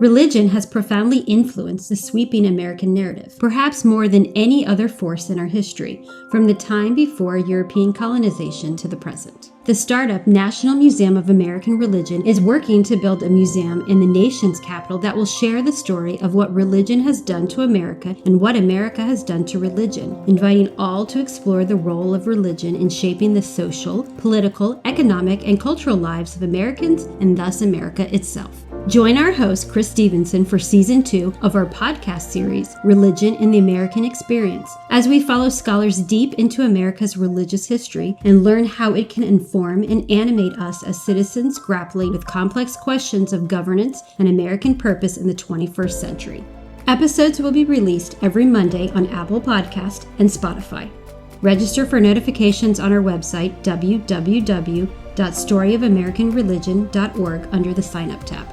Religion has profoundly influenced the sweeping American narrative, perhaps more than any other force in our history, from the time before European colonization to the present. The startup National Museum of American Religion is working to build a museum in the nation's capital that will share the story of what religion has done to America and what America has done to religion, inviting all to explore the role of religion in shaping the social, political, economic, and cultural lives of Americans and thus America itself. Join our host, Chris Stevenson, for Season 2 of our podcast series, Religion in the American Experience, as we follow scholars deep into America's religious history and learn how it can inform and animate us as citizens grappling with complex questions of governance and American purpose in the 21st century. Episodes will be released every Monday on Apple Podcast and Spotify. Register for notifications on our website, www.storyofamericanreligion.org, under the Sign Up tab.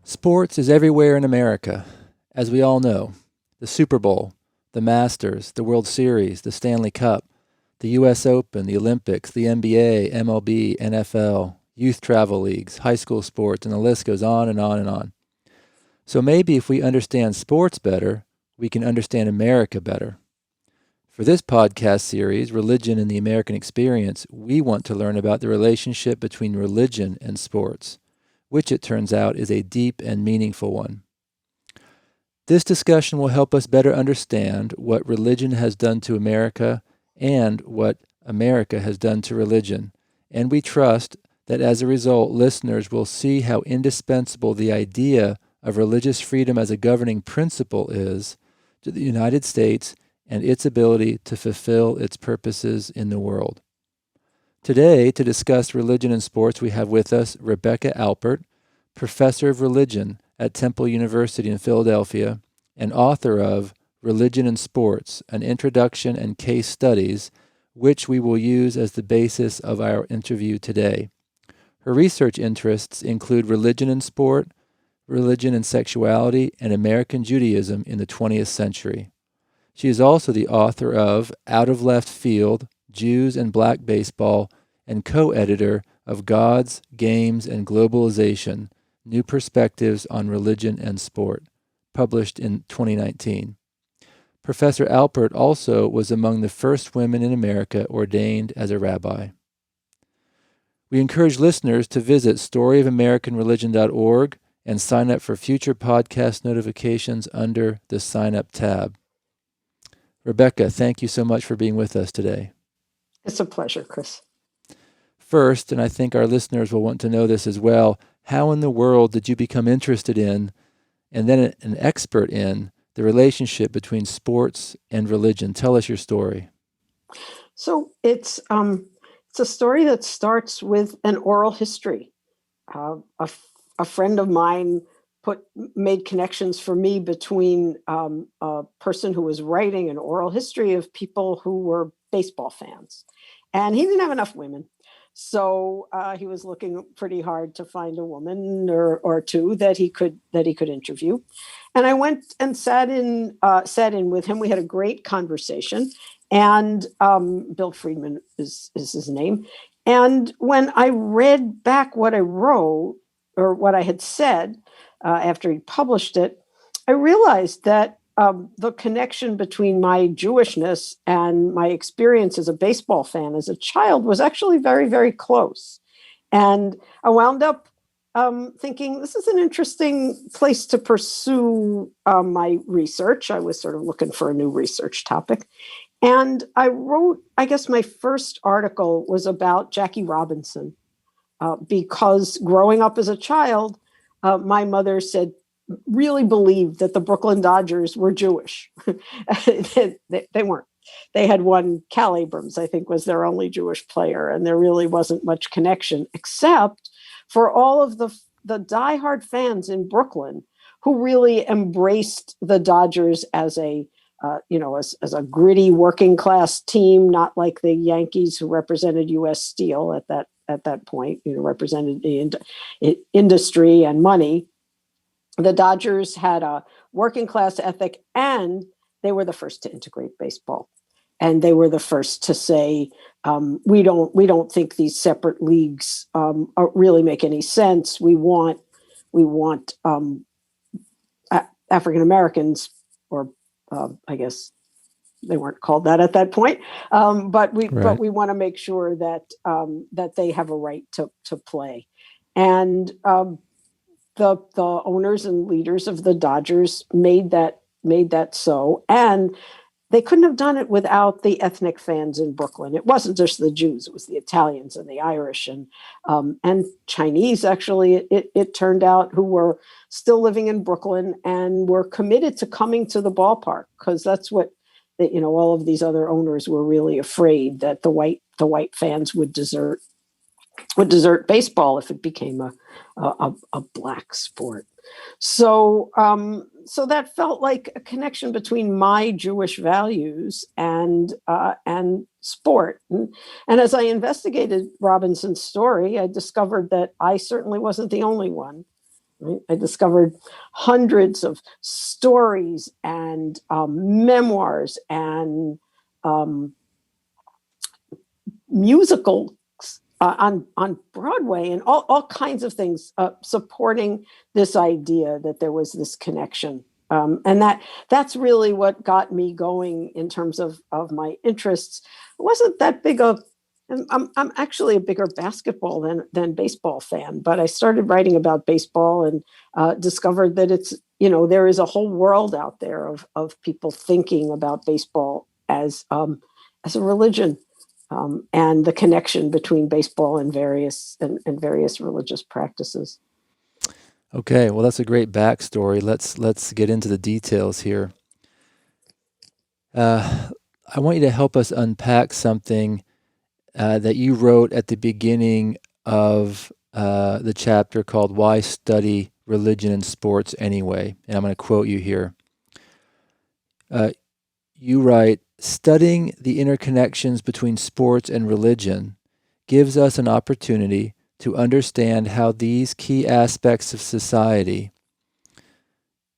Sports is everywhere in America, as we all know. The Superbowl, the Masters, the World Series, the Stanley Cup, the U.S. Open, the Olympics, the NBA, MLB, NFL, youth travel leagues, high school sports, and the list goes on and on and on. So maybe if we understand sports better, we can understand America better. For this podcast series, Religion in the American Experience, we want to learn about the relationship between religion and sports, which it turns out is a deep and meaningful one. This discussion will help us better understand what religion has done to America and what America has done to religion, and we trust that as a result, listeners will see how indispensable the idea of religious freedom as a governing principle is to the United States and its ability to fulfill its purposes in the world. Today, to discuss religion and sports, we have with us Rebecca Alpert, professor of religion at Temple University in Philadelphia and author of Religion and Sports, an Introduction and Case Studies, which we will use as the basis of our interview today. Her research interests include religion and sport, religion and sexuality, and American Judaism in the 20th century. She is also the author of Out of Left Field, Jews and Black Baseball, and co-editor of Gods, Games, and Globalization, New Perspectives on Religion and Sport, published in 2019. Professor Alpert also was among the first women in America ordained as a rabbi. We encourage listeners to visit storyofamericanreligion.org and sign up for future podcast notifications under the Sign Up tab. Rebecca, thank you so much for being with us today. It's a pleasure, Chris. First, and I think our listeners will want to know this as well, how in the world did you become interested in, and then an expert in, the relationship between sports and religion? Tell us your story. So it's a story that starts with an oral history. A friend of mine made connections for me between a person who was writing an oral history of people who were baseball fans, and he didn't have enough women, so he was looking pretty hard to find a woman or two that he could interview. And I went and sat in with him. We had a great conversation, and Bill Friedman is his name. And when I read back what I wrote or what I had said after he published it, I realized that the connection between my Jewishness and my experience as a baseball fan as a child was actually very, very close. And I wound up thinking, this is an interesting place to pursue my research. I was sort of looking for a new research topic. And I wrote, I guess my first article was about Jackie Robinson, because growing up as a child, my mother really believed that the Brooklyn Dodgers were Jewish. They weren't. They had one, Cal Abrams, I think, was their only Jewish player, and there really wasn't much connection, except for all of the diehard fans in Brooklyn who really embraced the Dodgers as a gritty working class team, not like the Yankees, who represented U.S. Steel at that point, represented the industry and money. The Dodgers had a working class ethic, and they were the first to integrate baseball. and they were the first to say, we don't think these separate leagues really make any sense. We want African Americans, or I guess they weren't called that at that point, but we want to make sure that they have a right to play, and the owners and leaders of the Dodgers made that so, and they couldn't have done it without the ethnic fans in Brooklyn. It wasn't just the Jews; it was the Italians and the Irish and Chinese. Actually, it turned out, who were still living in Brooklyn and were committed to coming to the ballpark, because that's what all of these other owners were really afraid, that the white fans would desert baseball if it became a black sport. So that felt like a connection between my Jewish values and sport. And as I investigated Robinson's story, I discovered that I certainly wasn't the only one. Right? I discovered hundreds of stories and memoirs and musicals on Broadway, and all kinds of things supporting this idea that there was this connection, and that's really what got me going in terms of my interests. It wasn't that big of I'm actually a bigger basketball than baseball fan, but I started writing about baseball and discovered that it's there is a whole world out there of people thinking about baseball as a religion. And the connection between baseball and various religious practices. Okay, well, that's a great backstory. Let's get into the details here. I want you to help us unpack something that you wrote at the beginning of the chapter called "Why Study Religion and Sports Anyway?" And I'm going to quote you here. You write, "Studying the interconnections between sports and religion gives us an opportunity to understand how these key aspects of society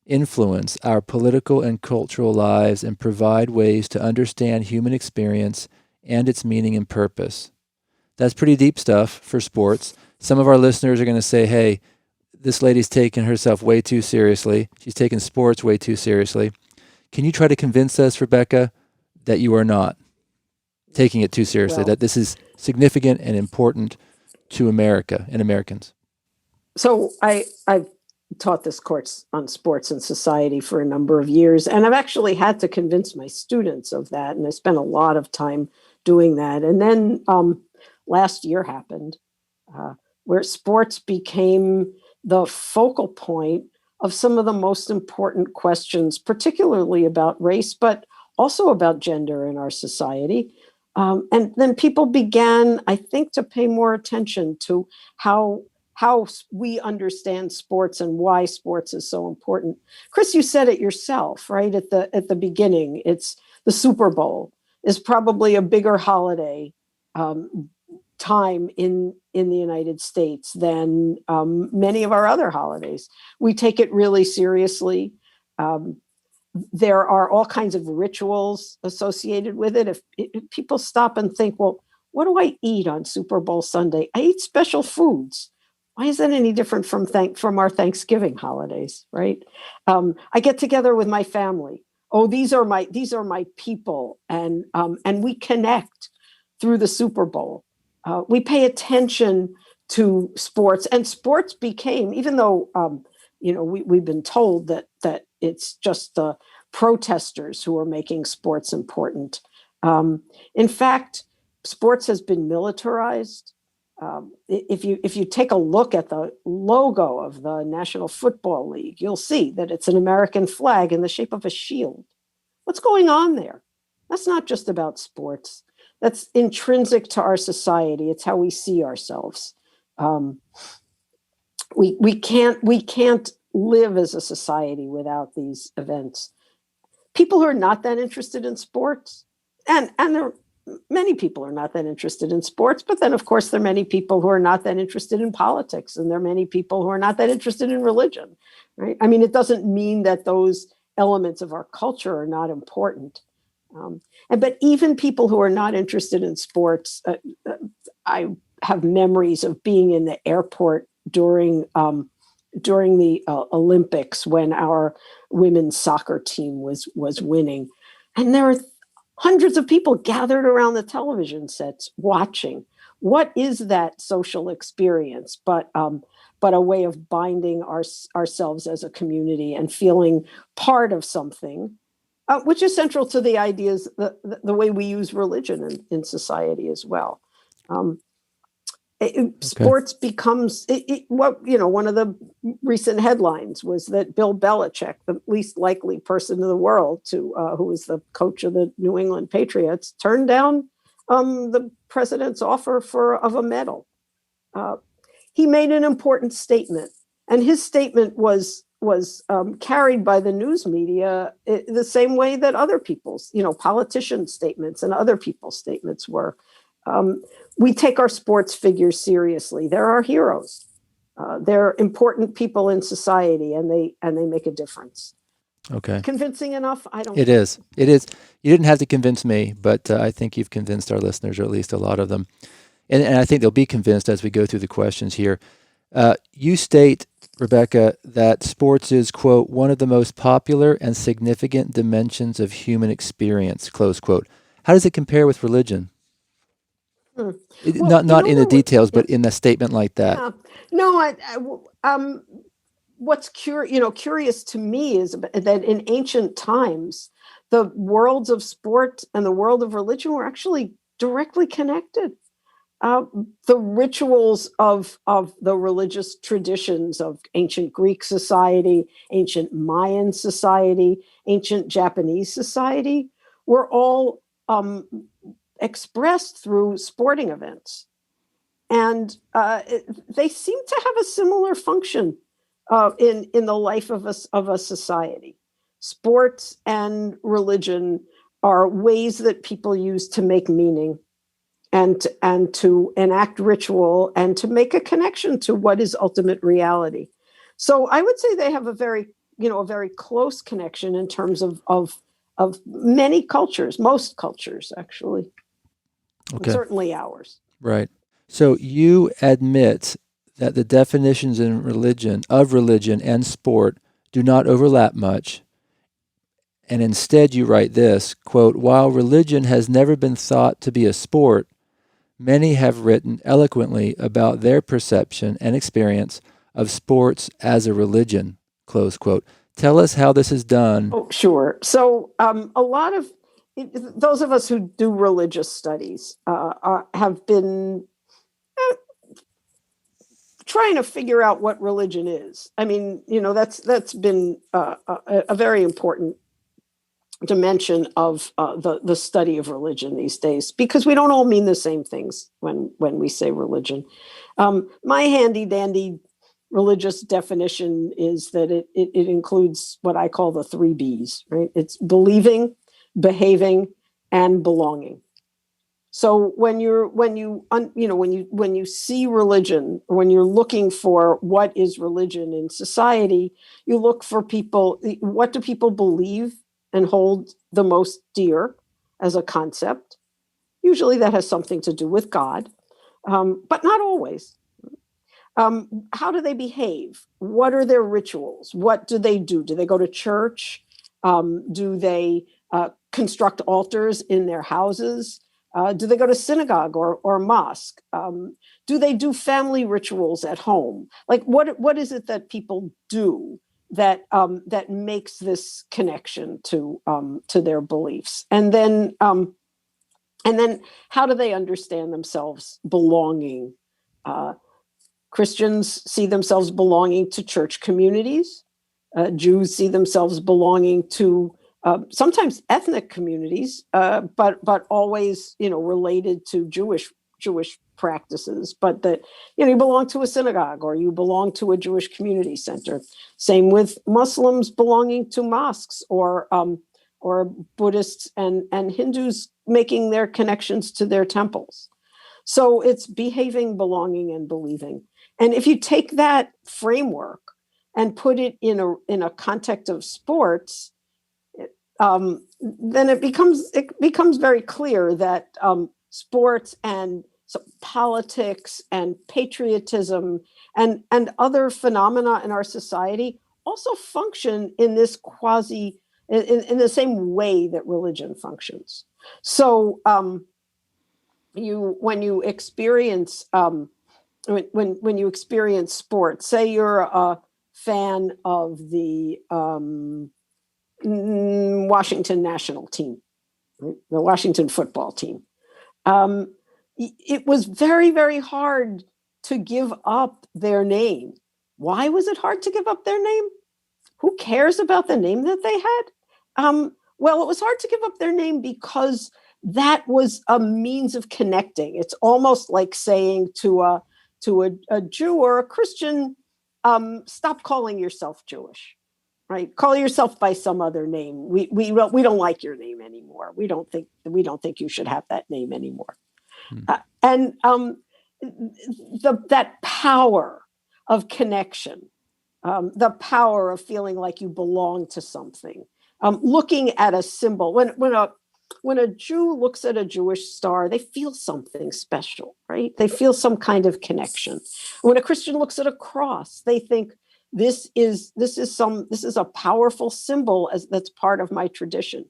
influence our political and cultural lives and provide ways to understand human experience and its meaning and purpose." That's pretty deep stuff for sports. Some of our listeners are going to say, hey, this lady's taking herself way too seriously. She's taking sports way too seriously. Can you try to convince us, Rebecca, that you are not taking it too seriously, that this is significant and important to America and Americans? So I've taught this course on sports and society for a number of years, and I've actually had to convince my students of that, and I spent a lot of time doing that. And then last year happened, where sports became the focal point of some of the most important questions, particularly about race, but also about gender in our society. And then people began, I think, to pay more attention to how we understand sports and why sports is so important. Chris, you said it yourself, right? At the beginning, it's the Super Bowl is probably a bigger holiday time in the United States than many of our other holidays. We take it really seriously. There are all kinds of rituals associated with it. If people stop and think, well, what do I eat on Super Bowl Sunday? I eat special foods. Why is that any different from our Thanksgiving holidays, right? I get together with my family. Oh, these are my people, and we connect through the Super Bowl. We pay attention to sports, and sports became, even though we've been told that it's just the protesters who are making sports important. In fact, sports has been militarized. If you take a look at the logo of the National Football League, you'll see that it's an American flag in the shape of a shield. What's going on there? That's not just about sports. That's intrinsic to our society. It's how we see ourselves. We can't live as a society without these events. People who are not that interested in sports, and there are many people who are not that interested in sports, but then of course there are many people who are not that interested in politics, and there are many people who are not that interested in religion, right? I mean, it doesn't mean that those elements of our culture are not important. But even people who are not interested in sports, I have memories of being in the airport during the Olympics when our women's soccer team was winning, and there were hundreds of people gathered around the television sets watching. What is that social experience but a way of binding ourselves as a community and feeling part of something, which is central to the ideas, the way we use religion in society as well. Sports becomes one of the recent headlines was that Bill Belichick, the least likely person in the world who was the coach of the New England Patriots, turned down the president's offer of a medal. He made an important statement, and his statement was carried by the news media the same way that other people's, politicians' statements and other people's statements were. We take our sports figures seriously. They're our heroes. They're important people in society, and they make a difference. Okay. Convincing enough? I don't. It is. It is. You didn't have to convince me, but I think you've convinced our listeners, or at least a lot of them. And I think they'll be convinced as we go through the questions here. You state, Rebecca, that sports is, quote, one of the most popular and significant dimensions of human experience, close quote. How does it compare with religion? Well, not in the details, but in a statement like that. Yeah. No, what's curious to me is that in ancient times, the worlds of sport and the world of religion were actually directly connected. The rituals of the religious traditions of ancient Greek society, ancient Mayan society, ancient Japanese society were all expressed through sporting events. And they seem to have a similar function in the life of a society. Sports and religion are ways that people use to make meaning and to enact ritual and to make a connection to what is ultimate reality. So I would say they have a very close connection in terms of many cultures, most cultures actually. Okay. Certainly ours. Right. So you admit that the definitions of religion and sport do not overlap much. And instead you write this, quote, while religion has never been thought to be a sport, many have written eloquently about their perception and experience of sports as a religion, close quote. Tell us how this is done. Oh, sure. So a lot of those of us who do religious studies have been trying to figure out what religion is. I mean, that's been a very important dimension of the study of religion these days, because we don't all mean the same things when we say religion. My handy dandy religious definition is that it includes what I call the 3 B's, right? It's believing, behaving, and belonging. So when you see religion, or when you're looking for what is religion in society, you look for people. What do people believe and hold the most dear as a concept? Usually that has something to do with God, but not always. How do they behave? What are their rituals? What do they do? Do they go to church? Do they construct altars in their houses? Do they go to synagogue or mosque? Do they do family rituals at home? Like what is it that people do that makes this connection to their beliefs? And then how do they understand themselves belonging? Christians see themselves belonging to church communities. Jews see themselves belonging to sometimes ethnic communities, but always related to Jewish practices. But that you belong to a synagogue or you belong to a Jewish community center. Same with Muslims belonging to mosques or Buddhists and Hindus making their connections to their temples. So it's behaving, belonging, and believing. And if you take that framework and put it in a context of sports, then it becomes very clear that sports and politics and patriotism and other phenomena in our society also function in this in the same way that religion functions. So when you experience when you experience sports, say you're a fan of the Washington national team, right? The Washington football team. It was very, very hard to give up their name. Why was it hard to give up their name? Who cares about the name that they had? Well, it was hard to give up their name because that was a means of connecting. It's almost like saying to a Jew or a Christian, stop calling yourself Jewish, right? Call yourself by some other name. We don't like your name anymore. We don't think you should have that name anymore. And that power of connection, the power of feeling like you belong to something, looking at a symbol. When a Jew looks at a Jewish star, they feel something special, right? They feel some kind of connection. When a Christian looks at a cross, they think this is a powerful symbol that's part of my tradition.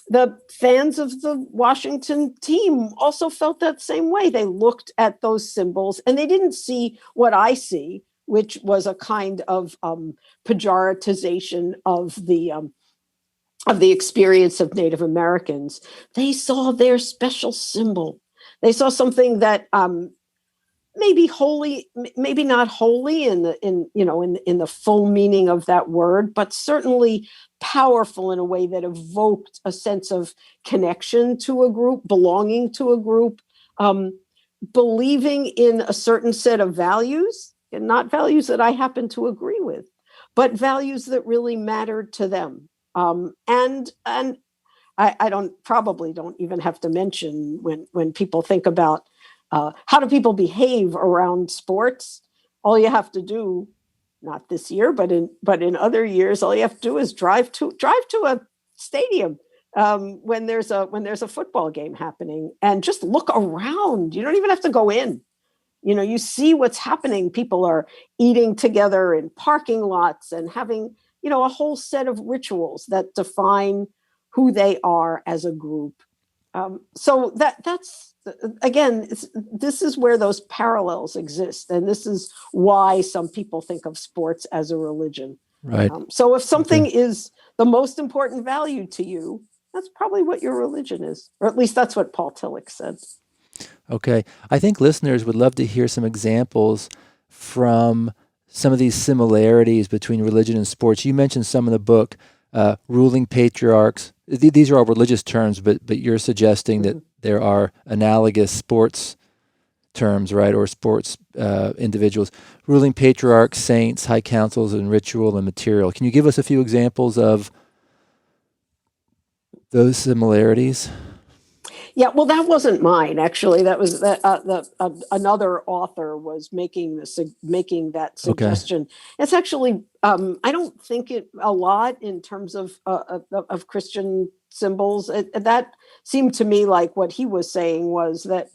The fans of the Washington team also felt that same way. They looked at those symbols and they didn't see what I see, which was a kind of pejoratization of the experience of Native Americans. They saw their special symbol. They saw something that maybe holy, maybe not holy in the full meaning of that word, but certainly powerful in a way that evoked a sense of connection to a group, belonging to a group, believing in a certain set of values, and not values that I happen to agree with, but values that really mattered to them. And I probably don't even have to mention when people think about how do people behave around sports. All you have to do, not this year, but in other years, all you have to do is drive to a stadium when there's a football game happening, and just look around. You don't even have to go in. You see what's happening. People are eating together in parking lots and having a whole set of rituals that define who they are as a group. So that's again, this is where those parallels exist, and this is why some people think of sports as a religion. Right. So if something is the most important value to you, that's probably what your religion is, or at least that's what Paul Tillich said. Okay. I think listeners would love to hear some examples from some of these similarities between religion and sports. You mentioned some in the book, ruling patriarchs. These are all religious terms, but you're suggesting that there are analogous sports terms, right, or sports individuals. Ruling patriarchs, saints, high councils, and ritual and material. Can you give us a few examples of those similarities? Yeah, well, that wasn't mine, actually. That was another author was making that suggestion. Okay. It's actually I don't think it a lot in terms of Christian symbols. That seemed to me like what he was saying was that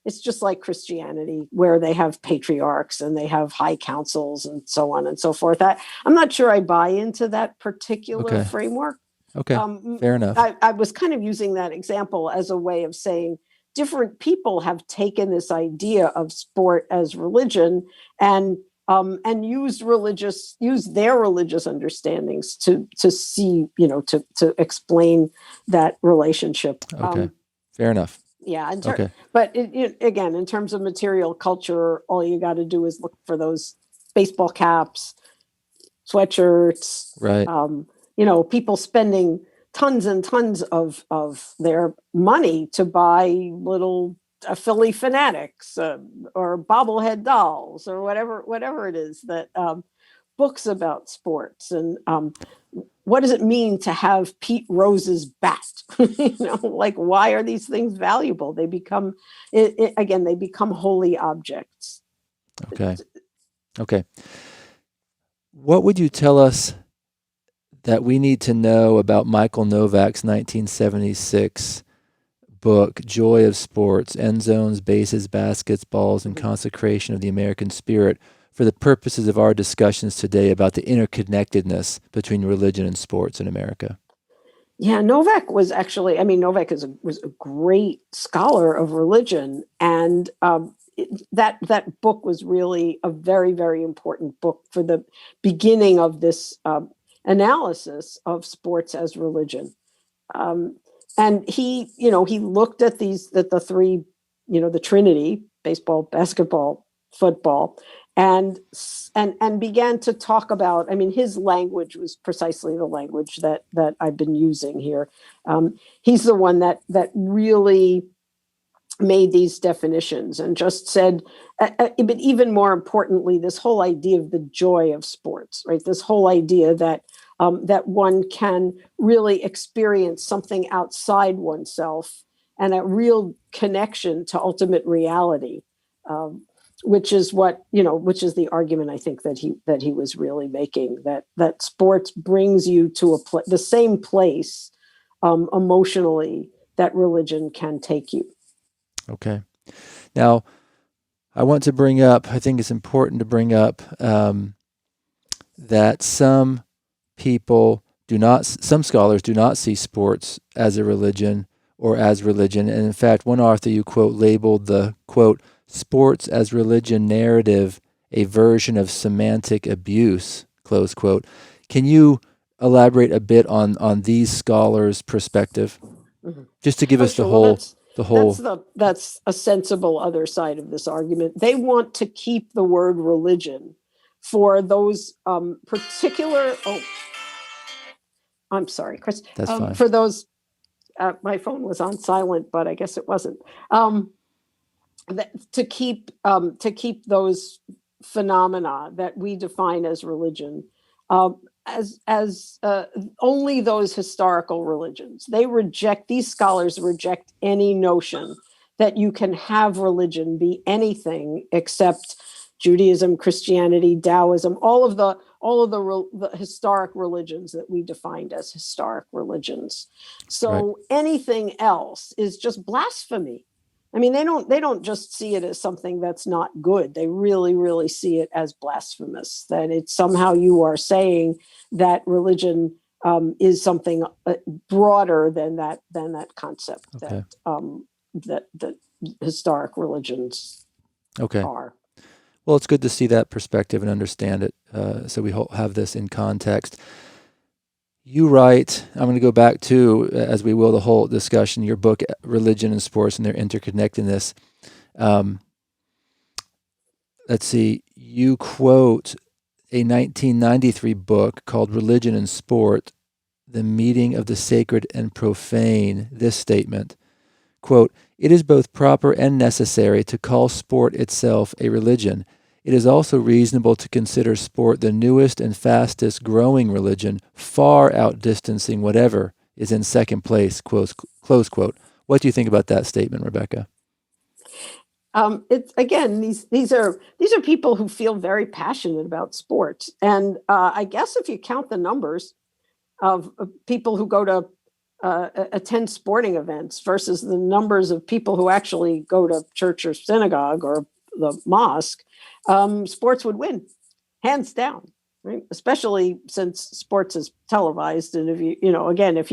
it's just like Christianity, where they have patriarchs and they have high councils and so on and so forth. I'm not sure I buy into that particular framework. Okay, fair enough. I was kind of using that example as a way of saying different people have taken this idea of sport as religion and used their religious understandings to see, to explain that relationship. Okay, fair enough. Yeah. But again, in terms of material culture, all you got to do is look for those baseball caps, sweatshirts, right? People spending tons and tons of their money to buy little Philly Fanatics or bobblehead dolls or whatever it is that books about sports. And what does it mean to have Pete Rose's bat? Like, why are these things valuable? They become, they become holy objects. Okay. What would you tell us that we need to know about Michael Novak's 1976 book, Joy of Sports, End Zones, Bases, Baskets, Balls, and Consecration of the American Spirit, for the purposes of our discussions today about the interconnectedness between religion and sports in America? Yeah, Novak was actually, Novak was a great scholar of religion. And that book was really a very, very important book for the beginning of this analysis of sports as religion. And he looked at the three, the Trinity: baseball, basketball, football, and began to talk about. His language was precisely the language that I've been using here. He's the one that really made these definitions and just said, but even more importantly, this whole idea of the joy of sports, right? This whole idea that that one can really experience something outside oneself and a real connection to ultimate reality, which is which is the argument I think that he was really making, that sports brings you to the same place emotionally that religion can take you. Okay. Now, I want to bring up, I think it's important to bring up that some scholars do not see sports as a religion or as religion. And in fact, one author you quote labeled the, quote, sports as religion narrative a version of semantic abuse, close quote. Can you elaborate a bit on these scholars' perspective? Mm-hmm. Just to give us the whole... That's a sensible other side of this argument. They want to keep the word religion for those particular. Oh, I'm sorry, Chris. That's fine. For those, my phone was on silent, but I guess it wasn't. To keep those phenomena that we define as religion. As only those historical religions. These scholars reject any notion that you can have religion be anything except Judaism, Christianity, Taoism, all of the historic religions that we defined as historic religions. So right. Anything else is just blasphemy. They don't just see it as something that's not good. They really, really see it as blasphemous, that it's somehow you are saying that religion is something broader than that concept. Okay. that historic religions are. Well, it's good to see that perspective and understand it, so we have this in context. You write, I'm going to go back to, as we will, the whole discussion, your book, Religion and Sports and Their Interconnectedness. Let's see, you quote a 1993 book called Religion and Sport, The Meeting of the Sacred and Profane, this statement, quote, "It is both proper and necessary to call sport itself a religion. It is also reasonable to consider sport the newest and fastest growing religion, far outdistancing whatever is in second place," close quote. What do you think about that statement, Rebecca? It's again, these are people who feel very passionate about sports. And I guess if you count the numbers of people who go to attend sporting events versus the numbers of people who actually go to church or synagogue or the mosque, sports would win, hands down, right? Especially since sports is televised. And if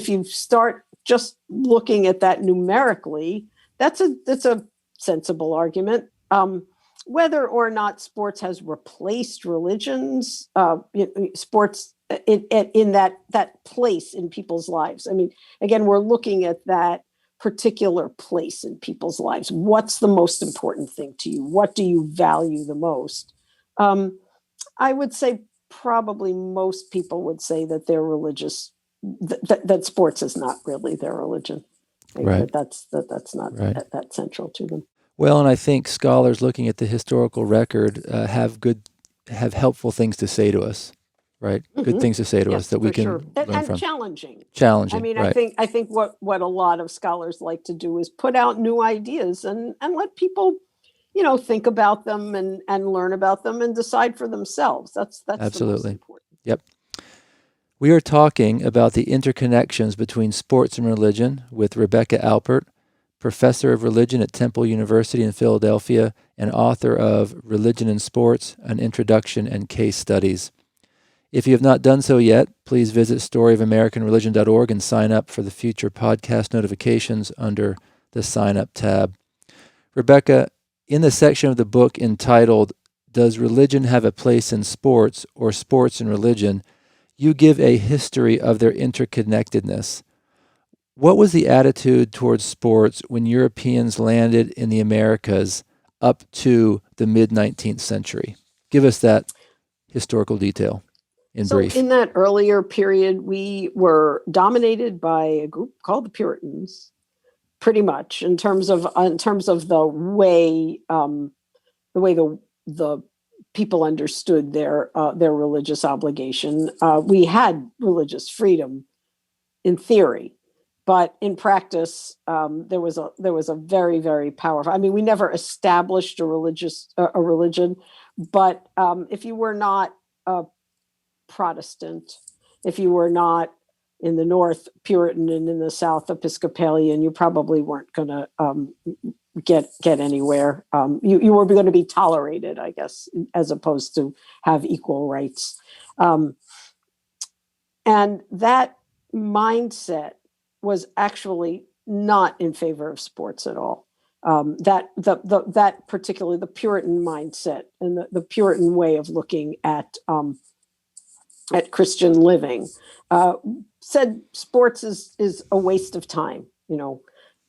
you start just looking at that numerically, that's a sensible argument. Whether or not sports has replaced religions, sports in that place in people's lives. Again, we're looking at that particular place in people's lives. What's the most important thing to you? What do you value the most? I would say probably most people would say that they're religious, that sports is not really their religion. Right. That's not right. that central to them. Well, and I think scholars looking at the historical record have helpful things to say to us. Right, mm-hmm. Good things to say to us that we can learn and from. Challenging. Right. I think what a lot of scholars like to do is put out new ideas and let people, think about them and learn about them and decide for themselves. That's absolutely the most important. Yep. We are talking about the interconnections between sports and religion with Rebecca Alpert, professor of religion at Temple University in Philadelphia and author of Religion and Sports, An Introduction and Case Studies. If you have not done so yet, please visit storyofamericanreligion.org and sign up for the future podcast notifications under the Sign Up tab. Rebecca, in the section of the book entitled, Does Religion Have a Place in Sports or Sports and Religion?, you give a history of their interconnectedness. What was the attitude towards sports when Europeans landed in the Americas up to the mid-19th century? Give us that historical detail in brief. In that earlier period, we were dominated by a group called the Puritans, pretty much in terms of the way the people understood their religious obligation. We had religious freedom in theory, but in practice, there was a very, very powerful. I mean, we never established a religion, but if you were not a Protestant, if you were not in the North Puritan and in the South Episcopalian, you probably weren't going to get anywhere. You were going to be tolerated, I guess, as opposed to have equal rights. And that mindset was actually not in favor of sports at all. That particularly the Puritan mindset and the Puritan way of looking at Christian living said sports is a waste of time.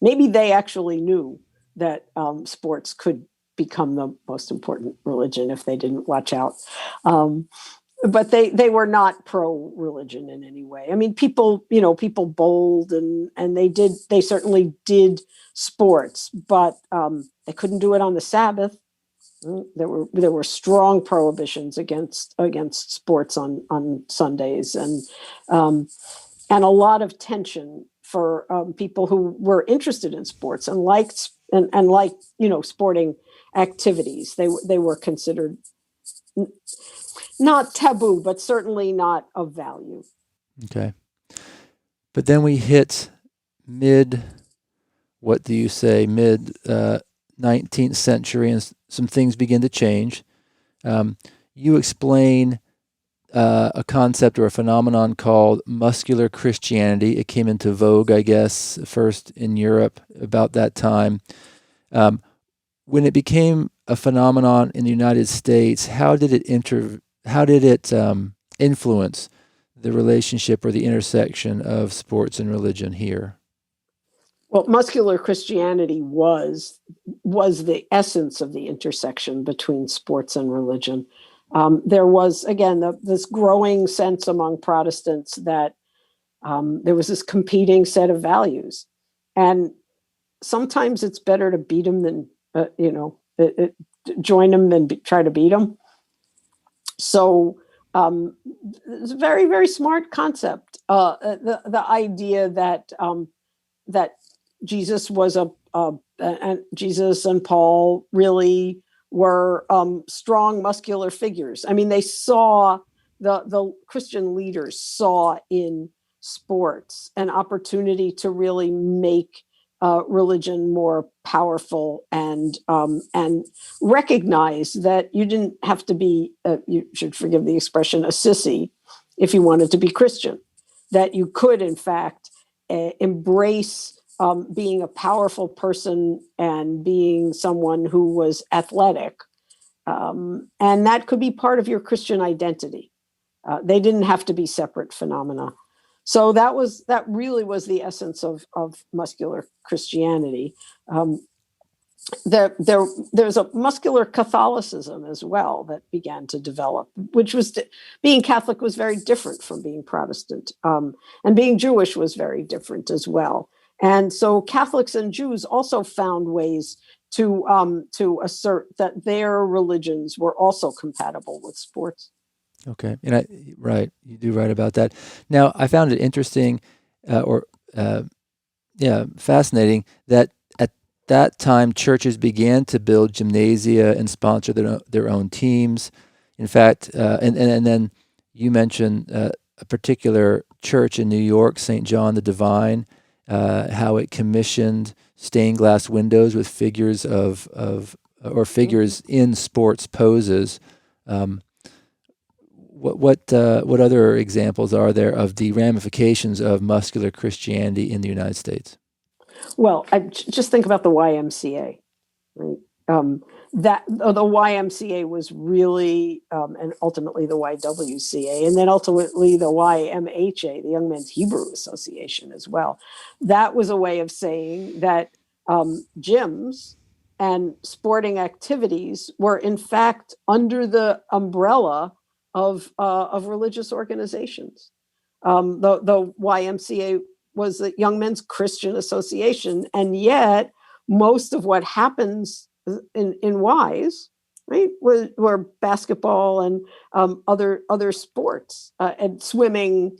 Maybe they actually knew that sports could become the most important religion if they didn't watch out. But they were not pro-religion in any way. I mean, people bowled and they certainly did sports, but they couldn't do it on the Sabbath. There were strong prohibitions against sports on Sundays, and a lot of tension for people who were interested in sports and liked sporting activities. They were considered not taboo, but certainly not of value. Okay, but then we hit mid 19th century, and some things begin to change. You explain a concept or a phenomenon called muscular Christianity. It came into vogue, I guess, first in Europe about that time. When it became a phenomenon in the United States, how did it influence the relationship or the intersection of sports and religion here? Well, muscular Christianity was the essence of the intersection between sports and religion. There was, again, this growing sense among Protestants that there was this competing set of values. And sometimes it's better to beat them than, join them than try to beat them. So it's a very, very smart concept. The idea that Jesus was and Jesus and Paul really were strong, muscular figures. I mean, they saw the Christian leaders saw in sports an opportunity to really make religion more powerful and recognize that you didn't have to be, you should forgive the expression, a sissy if you wanted to be Christian. That you could, in fact, embrace being a powerful person and being someone who was athletic. And that could be part of your Christian identity. They didn't have to be separate phenomena. So that really was the essence of muscular Christianity. There's a muscular Catholicism as well that began to develop, which was being Catholic was very different from being Protestant, and being Jewish was very different as well. And so Catholics and Jews also found ways to assert that their religions were also compatible with sports. Okay, and you do write about that. Now, I found it interesting, fascinating that at that time churches began to build gymnasia and sponsor their own teams. In fact, and then you mentioned a particular church in New York, St. John the Divine, how it commissioned stained glass windows with figures or figures in sports poses. What other examples are there of the ramifications of muscular Christianity in the United States? Well, just think about the YMCA, right? That the YMCA was really, and ultimately the YWCA, and then ultimately the YMHA, the Young Men's Hebrew Association, as well. That was a way of saying that gyms and sporting activities were in fact under the umbrella of religious organizations. The YMCA was the Young Men's Christian Association, and yet most of what happens in Ys, right, were basketball and other sports and swimming.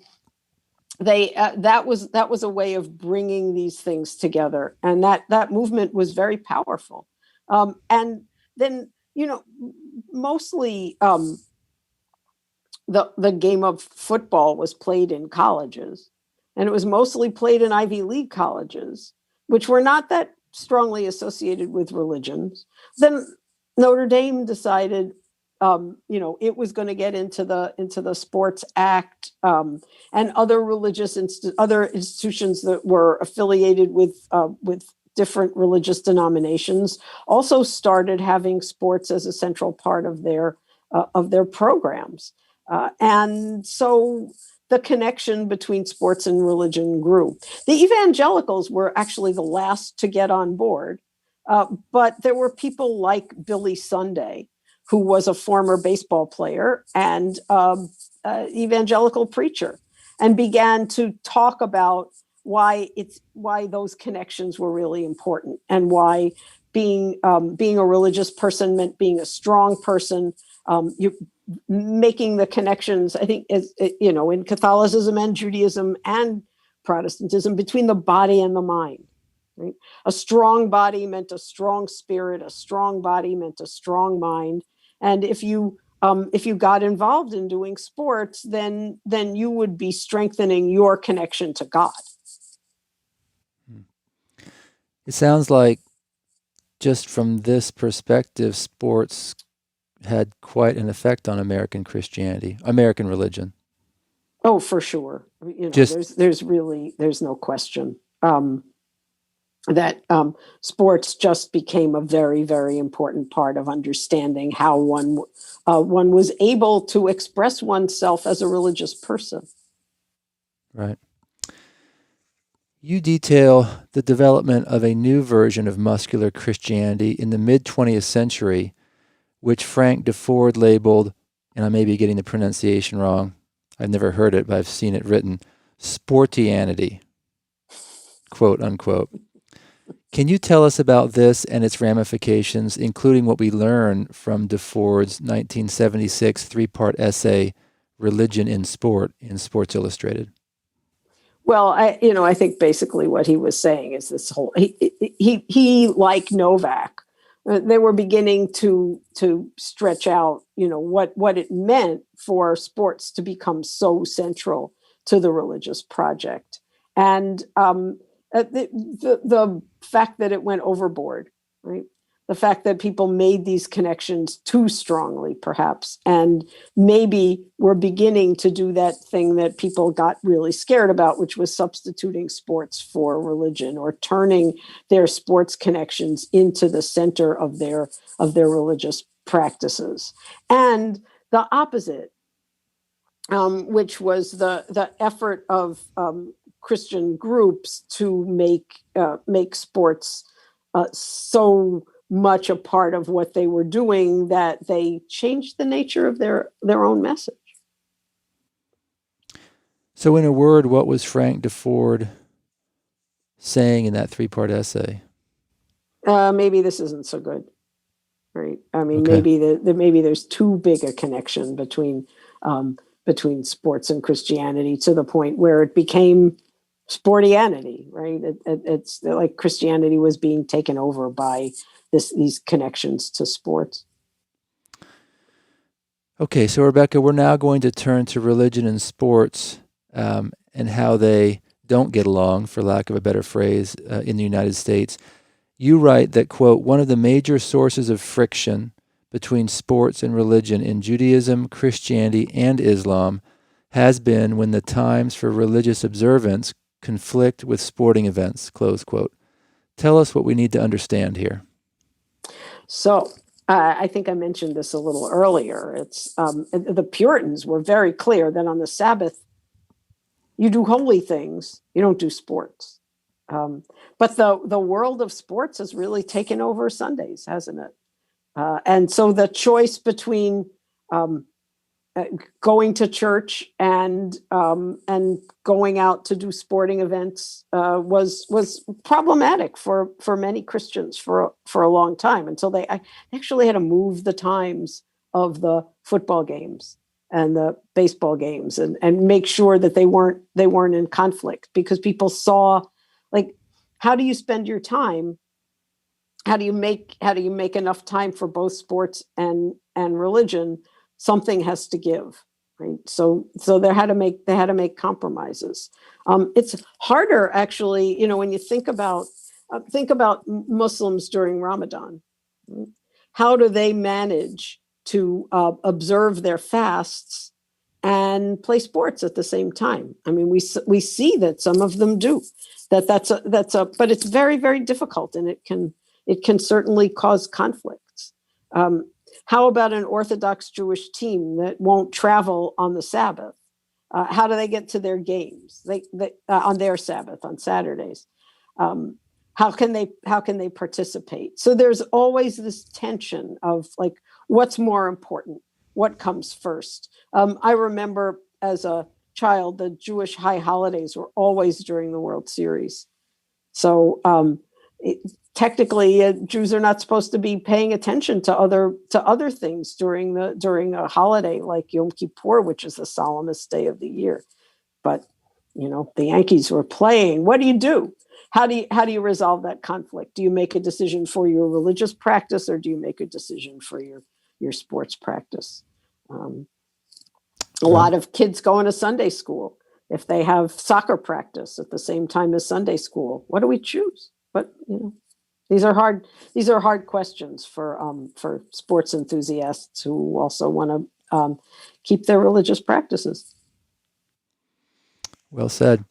That was a way of bringing these things together, and that movement was very powerful. And then mostly the game of football was played in colleges, and it was mostly played in Ivy League colleges, which were not that strongly associated with religions. Then Notre Dame decided, it was going to get into the Sports Act, and other other institutions that were affiliated with different religious denominations also started having sports as a central part of their programs, and so the connection between sports and religion grew. The evangelicals were actually the last to get on board, but there were people like Billy Sunday, who was a former baseball player and evangelical preacher, and began to talk about why those connections were really important, and why being a religious person meant being a strong person. Making the connections, I think, in Catholicism and Judaism and Protestantism, between the body and the mind. Right? A strong body meant a strong spirit. A strong body meant a strong mind. And if you got involved in doing sports, then you would be strengthening your connection to God. It sounds like, just from this perspective, sports had quite an effect on American Christianity, American religion. Oh, for sure. There's no question that sports just became a very, very important part of understanding how one was able to express oneself as a religious person. Right. You detail the development of a new version of muscular Christianity in the mid-20th century, which Frank DeFord labeled, and I may be getting the pronunciation wrong, I've never heard it, but I've seen it written, Sportianity, quote unquote. Can you tell us about this and its ramifications, including what we learn from DeFord's 1976 three-part essay, Religion in Sport, in Sports Illustrated? Well, I think basically what he was saying is this whole, he like Novak, they were beginning to stretch out, what it meant for sports to become so central to the religious project. And the fact that it went overboard, right? The fact that people made these connections too strongly, perhaps, and maybe were beginning to do that thing that people got really scared about, which was substituting sports for religion, or turning their sports connections into the center of their religious practices. And the opposite, which was the effort of Christian groups to make sports so much a part of what they were doing that they changed the nature of their own message. So in a word, what was Frank DeFord saying in that three-part essay? Maybe this isn't so good, right? I mean, Okay. maybe there's too big a connection between sports and Christianity, to the point where it became sportianity, right? It's like Christianity was being taken over by these connections to sports. Okay, so Rebecca, we're now going to turn to religion and sports and how they don't get along, for lack of a better phrase, in the United States. You write that, quote, one of the major sources of friction between sports and religion in Judaism, Christianity, and Islam has been when the times for religious observance conflict with sporting events, close quote. Tell us what we need to understand here. So I think I mentioned this a little earlier. It's the Puritans were very clear that on the Sabbath, you do holy things, you don't do sports. But the world of sports has really taken over Sundays, hasn't it? And so the choice between going to church and going out to do sporting events was problematic for many Christians for a long time, until they actually had to move the times of the football games and the baseball games and make sure that they weren't in conflict, because people saw, like, how do you spend your time? How do you make enough time for both sports and religion? Something has to give, right? So they had to make compromises. It's harder, actually, when you think about Muslims during Ramadan. Right? How do they manage to observe their fasts and play sports at the same time? I mean, we see that some of them do. But it's very, very difficult, and it can certainly cause conflicts. How about an Orthodox Jewish team that won't travel on the Sabbath? How do they get to their games? They on their Sabbath on Saturdays. How can they participate? So there's always this tension of, like, what's more important? What comes first? I remember as a child, the Jewish high holidays were always during the World Series. So technically, Jews are not supposed to be paying attention to other things during a holiday like Yom Kippur, which is the solemnest day of the year. But the Yankees were playing. What do you do? How do you resolve that conflict? Do you make a decision for your religious practice, or do you make a decision for your sports practice? A lot of kids going to Sunday school. If they have soccer practice at the same time as Sunday school, what do we choose? But these are hard questions for sports enthusiasts who also want to keep their religious practices. Well said.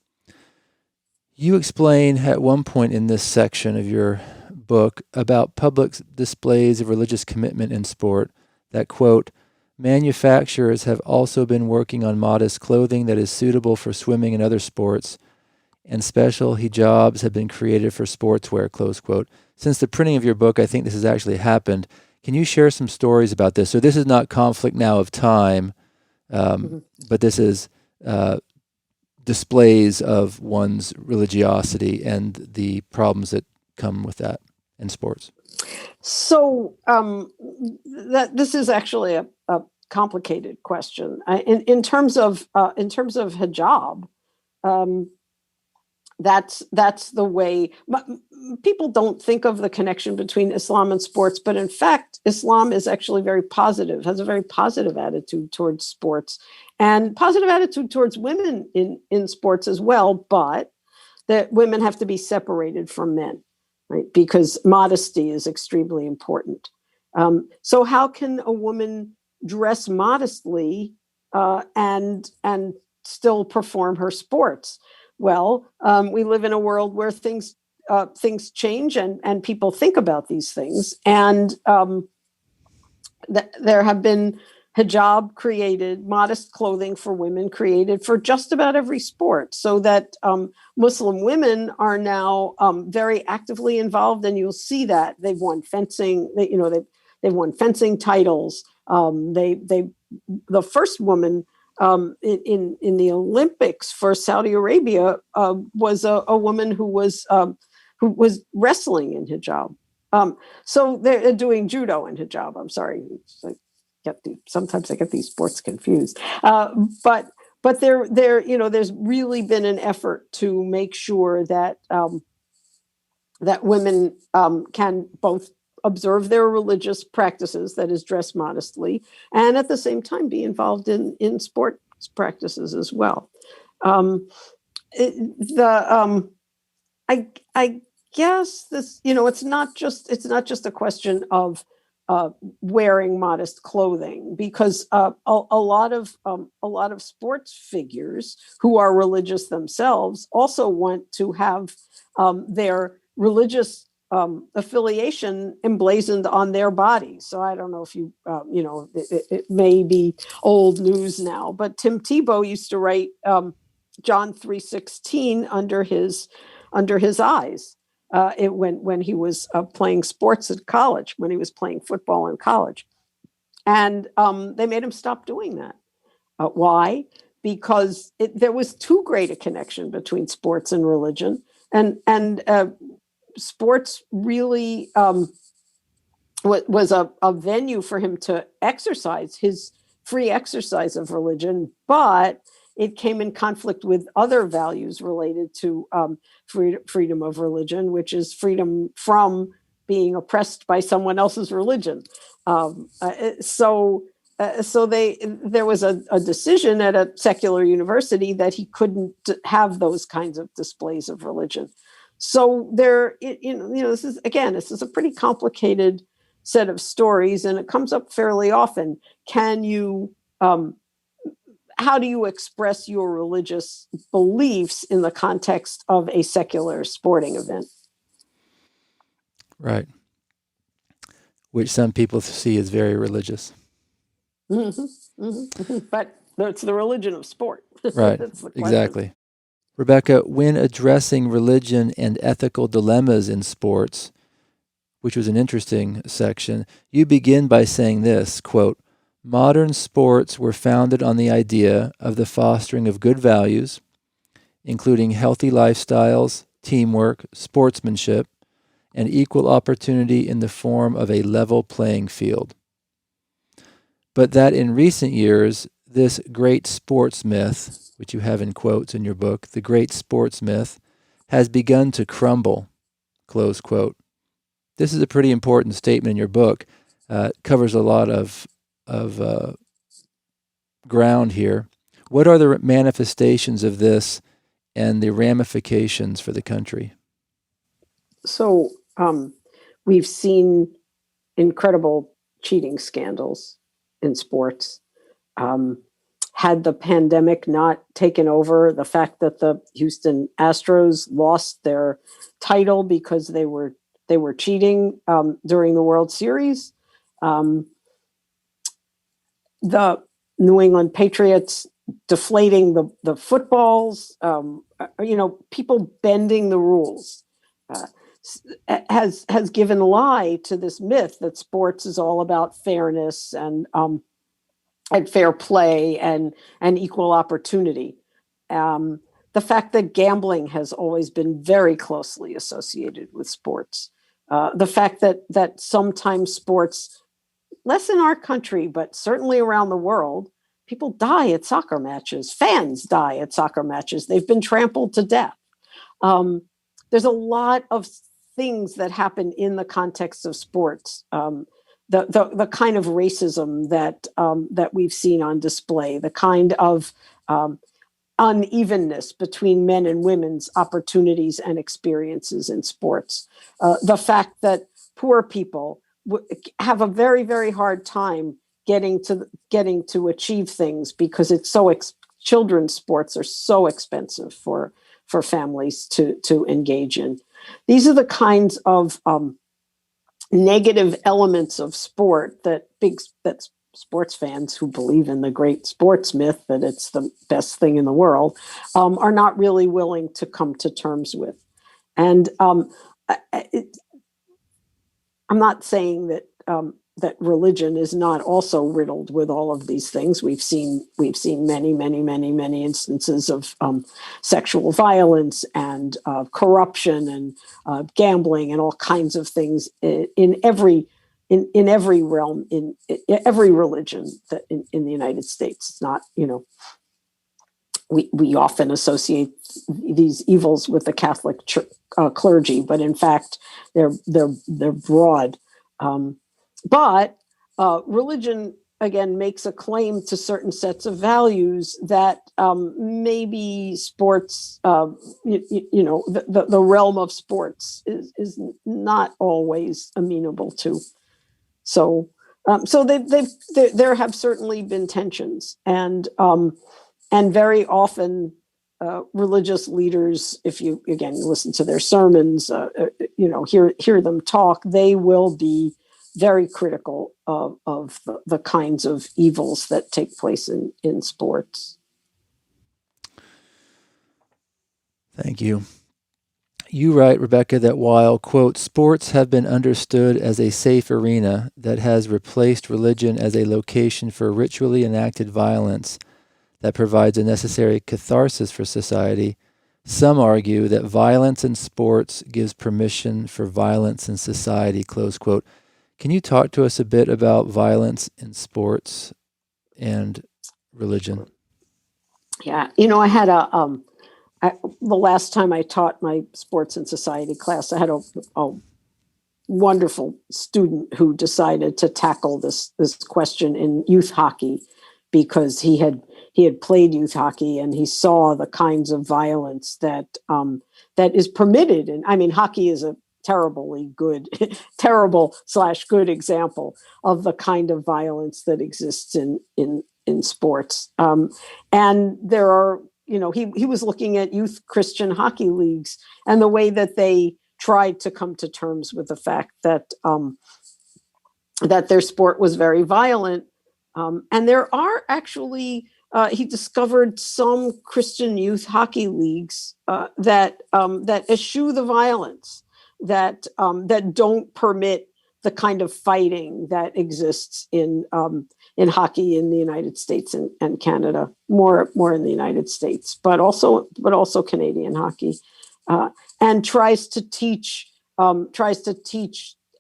You explain at one point in this section of your book about public displays of religious commitment in sport that, quote, manufacturers have also been working on modest clothing that is suitable for swimming and other sports, and special hijabs have been created for sportswear, close quote. Since the printing of your book, I think this has actually happened. Can you share some stories about this? So this is not conflict now of time, but this is displays of one's religiosity and the problems that come with that in sports. So this is actually a complicated question. In terms of hijab, that's the way people don't think of the connection between Islam and sports, but in fact, Islam is actually very positive, has a very positive attitude towards sports and positive attitude towards women in sports as well, but that women have to be separated from men, right? Because modesty is extremely important. So how can a woman dress modestly and still perform her sports? Well, we live in a world where things change and people think about these things. And there have been hijab created, modest clothing for women created for just about every sport, so that Muslim women are now very actively involved. And you'll see that they've won fencing. They've won fencing titles. The first woman in the Olympics for Saudi Arabia was a woman who was wrestling in hijab. So they're doing judo in hijab. I'm sorry, sometimes I get these sports confused. But there's really been an effort to make sure that that women can both observe their religious practices, that is, dress modestly, and at the same time be involved in sports practices as well. it, the I guess this, it's not just a question of wearing modest clothing, because a lot of sports figures who are religious themselves also want to have their religious affiliation emblazoned on their bodies. So I don't know if it may be old news now, but Tim Tebow used to write John 3:16 under his eyes when he was playing sports at college, when he was playing football in college. And they made him stop doing that. Why? Because there was too great a connection between sports and religion. And sports really was a venue for him to exercise his free exercise of religion, but it came in conflict with other values related to freedom of religion, which is freedom from being oppressed by someone else's religion. So there was a decision at a secular university that he couldn't have those kinds of displays of religion. So this is a pretty complicated set of stories, and it comes up fairly often. How do you express your religious beliefs in the context of a secular sporting event? Right. Which some people see as very religious. Mm-hmm, mm-hmm, mm-hmm. But it's the religion of sport. Right. Exactly. Rebecca, when addressing religion and ethical dilemmas in sports, which was an interesting section, you begin by saying this, quote, "Modern sports were founded on the idea of the fostering of good values, including healthy lifestyles, teamwork, sportsmanship, and equal opportunity in the form of a level playing field. But that in recent years, this great sports myth," which you have in quotes in your book, "the great sports myth, has begun to crumble," close quote. This is a pretty important statement in your book. Covers a lot of ground here. What are the manifestations of this and the ramifications for the country? So we've seen incredible cheating scandals in sports. Had the pandemic not taken over, the fact that the Houston Astros lost their title because they were cheating during the World Series, the New England Patriots deflating the footballs, people bending the rules, has given lie to this myth that sports is all about fairness and fair play and equal opportunity. The fact that gambling has always been very closely associated with sports. The fact that sometimes sports, less in our country, but certainly around the world, people die at soccer matches. Fans die at soccer matches. They've been trampled to death. There's a lot of things that happen in the context of sports. The kind of racism that we've seen on display, the kind of unevenness between men and women's opportunities and experiences in sports, the fact that poor people have a very, very hard time getting to achieve things because it's so children's sports are so expensive for families to engage in. These are the kinds of negative elements of sport that sports fans who believe in the great sports myth that it's the best thing in the world are not really willing to come to terms with. And I'm not saying that that religion is not also riddled with all of these things. We've seen many, many, many, many instances of sexual violence and corruption and gambling and all kinds of things in every realm, in every religion that in the United States. It's not, we often associate these evils with the Catholic clergy, but in fact they're broad. But religion, again, makes a claim to certain sets of values that maybe sports, the realm of sports is not always amenable to. So, there have certainly been tensions, and very often religious leaders, if you again listen to their sermons, hear them talk, they will be very critical of the kinds of evils that take place in sports. Thank you. You write, Rebecca, that while, quote, sports have been understood as a safe arena that has replaced religion as a location for ritually enacted violence that provides a necessary catharsis for society, some argue that violence in sports gives permission for violence in society, close quote. Can you talk to us a bit about violence in sports and religion? Yeah, I had the last time I taught my sports and society class, I had a wonderful student who decided to tackle this question in youth hockey, because he had played youth hockey and he saw the kinds of violence that is permitted. And I mean, hockey is a terrible/good example of the kind of violence that exists in sports. And there are, he was looking at youth Christian hockey leagues and the way that they tried to come to terms with the fact that that their sport was very violent. And there are actually, he discovered some Christian youth hockey leagues that eschew the violence, that don't permit the kind of fighting that exists in hockey in the United States and Canada, more in the United States, but also Canadian hockey, and tries to teach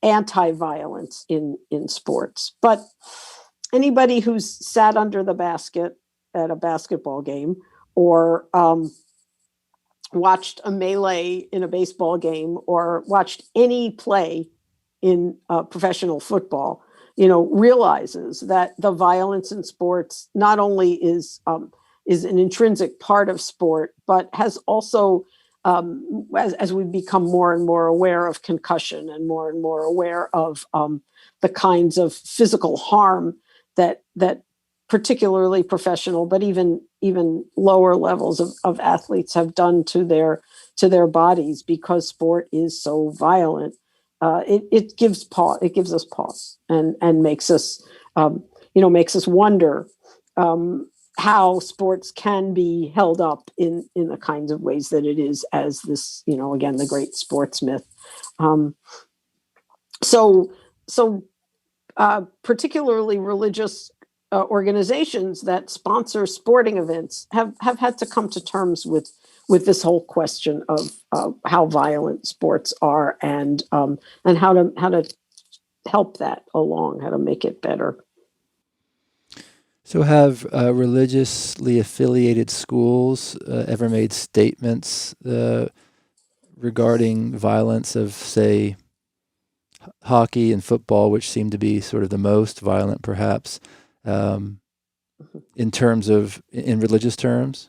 anti-violence in sports. But anybody who's sat under the basket at a basketball game, or watched a melee in a baseball game, or watched any play in professional football, realizes that the violence in sports not only is an intrinsic part of sport, but has also, as we become more and more aware of concussion and more aware of the kinds of physical harm that particularly professional, but even lower levels of athletes have done to their bodies because sport is so violent. It gives us pause and makes us wonder how sports can be held up in the kinds of ways that it is, as this, again, the great sports myth. So particularly religious organizations that sponsor sporting events have had to come to terms with this whole question of how violent sports are, and how to help that along, how to make it better. So have religiously affiliated schools ever made statements regarding violence of, say, hockey and football, which seem to be sort of the most violent, perhaps, in religious terms?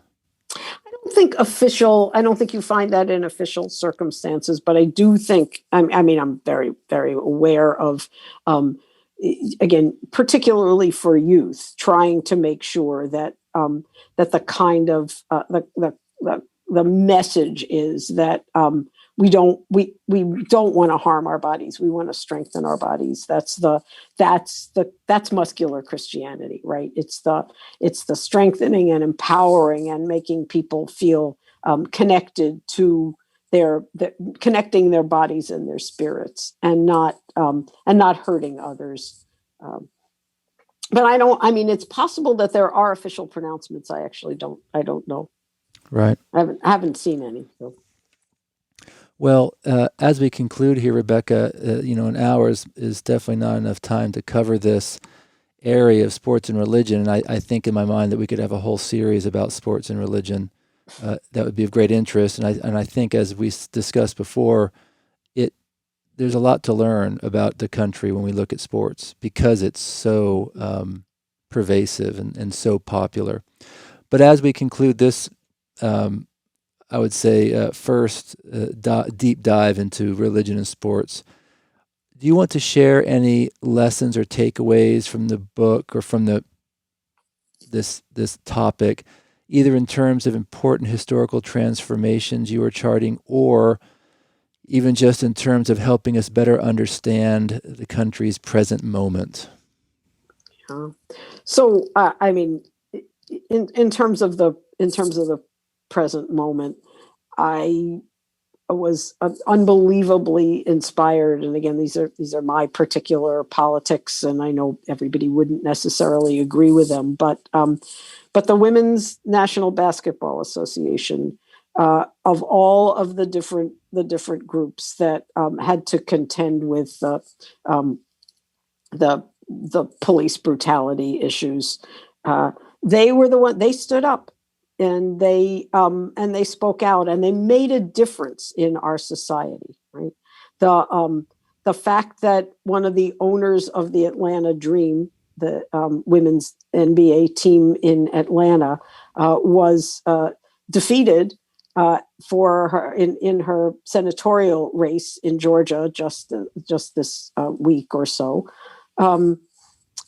I don't think you find that in official circumstances, but I do think, I'm very, very aware of, again, particularly for youth, trying to make sure that that the kind of the message is that we don't want to harm our bodies. We want to strengthen our bodies. That's muscular Christianity, right? It's the strengthening and empowering and making people feel connected to connecting their bodies and their spirits, and not hurting others. But it's possible that there are official pronouncements. I don't know. Right. I haven't seen any. So. Well, as we conclude here, Rebecca, an hour is definitely not enough time to cover this area of sports and religion. And I think in my mind that we could have a whole series about sports and religion that would be of great interest. And I think, as we discussed before, there's a lot to learn about the country when we look at sports because it's so pervasive and so popular. But as we conclude this, I would say first deep dive into religion and sports. Do you want to share any lessons or takeaways from the book or from this topic, either in terms of important historical transformations you are charting, or even just in terms of helping us better understand the country's present moment? Yeah. So, I mean, in terms of the present moment, I was unbelievably inspired. And again, these are my particular politics, and I know everybody wouldn't necessarily agree with them. But the Women's National Basketball Association, of all of the different groups that had to contend with the police brutality issues, they were the one. They stood up. And they spoke out, and they made a difference in our society. Right, the fact that one of the owners of the Atlanta Dream, the women's NBA team in Atlanta, was defeated for her in her senatorial race in Georgia just this week or so.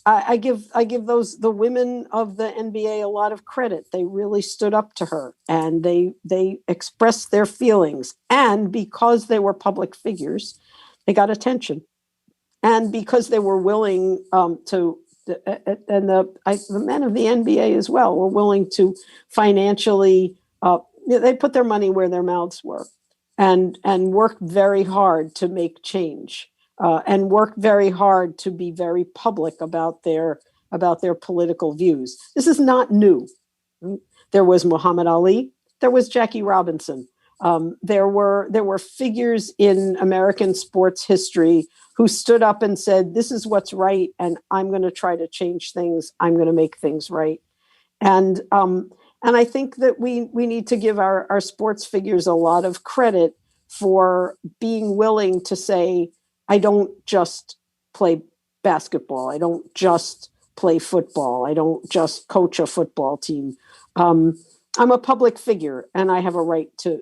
I give the women of the NBA a lot of credit. They really stood up to her, and they expressed their feelings. And because they were public figures, they got attention. And because they were willing to, and the men of the NBA as well were willing to financially, they put their money where their mouths were, and worked very hard to make change. And worked very hard to be very public about their political views. This is not new. There was Muhammad Ali. There was Jackie Robinson. There were figures in American sports history who stood up and said, "This is what's right, and I'm going to try to change things. I'm going to make things right." And I think that we need to give our sports figures a lot of credit for being willing to say, I don't just play basketball. I don't just play football. I don't just coach a football team. I'm a public figure, and I have a right to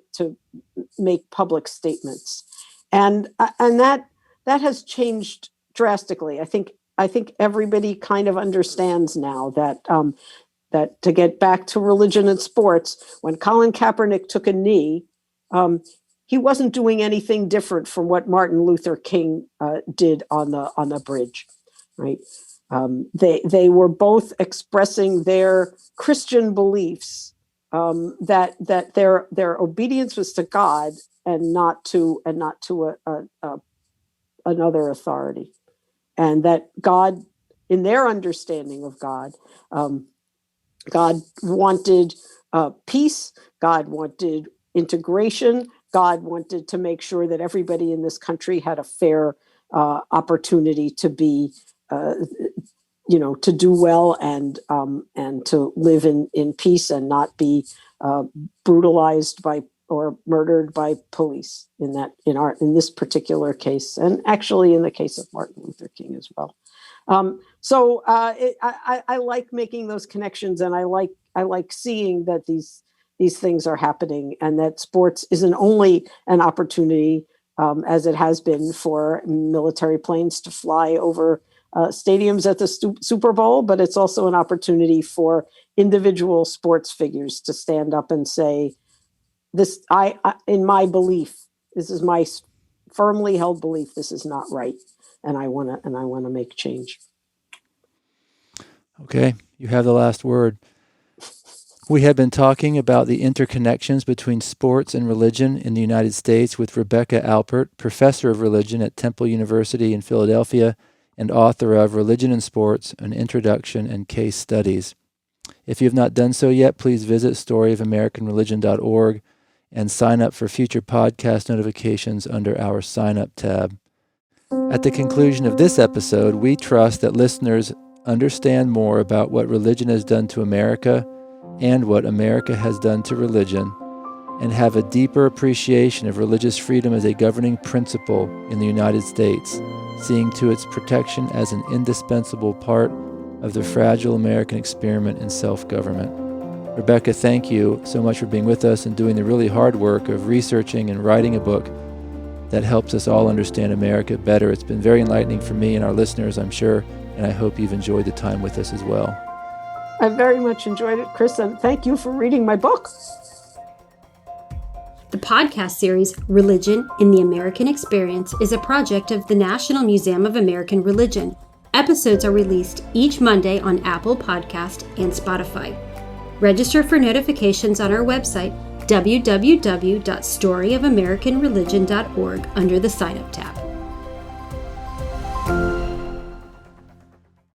make public statements. And that has changed drastically. I think everybody kind of understands now that that to get back to religion and sports, when Colin Kaepernick took a knee, he wasn't doing anything different from what Martin Luther King did on the bridge, right? They were both expressing their Christian beliefs, that their obedience was to God and not to another authority, and that God, in their understanding of God, God wanted peace. God wanted integration. God wanted to make sure that everybody in this country had a fair opportunity to be, to do well and to live in peace and not be brutalized by or murdered by police in this particular case, and actually in the case of Martin Luther King as well. So I like making those connections, and I like seeing that these things are happening, and that sports isn't only an opportunity, as it has been, for military planes to fly over stadiums at the Super Bowl, but it's also an opportunity for individual sports figures to stand up and say, "This, in my belief, this is my firmly held belief. This is not right, and I want to make change." Okay, you have the last word. We have been talking about the interconnections between sports and religion in the United States with Rebecca Alpert, professor of religion at Temple University in Philadelphia and author of Religion and Sports, An Introduction and Case Studies. If you have not done so yet, please visit storyofamericanreligion.org and sign up for future podcast notifications under our Sign Up tab. At the conclusion of this episode, we trust that listeners understand more about what religion has done to America and what America has done to religion, and have a deeper appreciation of religious freedom as a governing principle in the United States, seeing to its protection as an indispensable part of the fragile American experiment in self-government. Rebecca, thank you so much for being with us and doing the really hard work of researching and writing a book that helps us all understand America better. It's been very enlightening for me and our listeners, I'm sure, and I hope you've enjoyed the time with us as well. I very much enjoyed it, Chris, and thank you for reading my book. The podcast series, Religion in the American Experience, is a project of the National Museum of American Religion. Episodes are released each Monday on Apple Podcast and Spotify. Register for notifications on our website, www.storyofamericanreligion.org, under the Sign Up tab.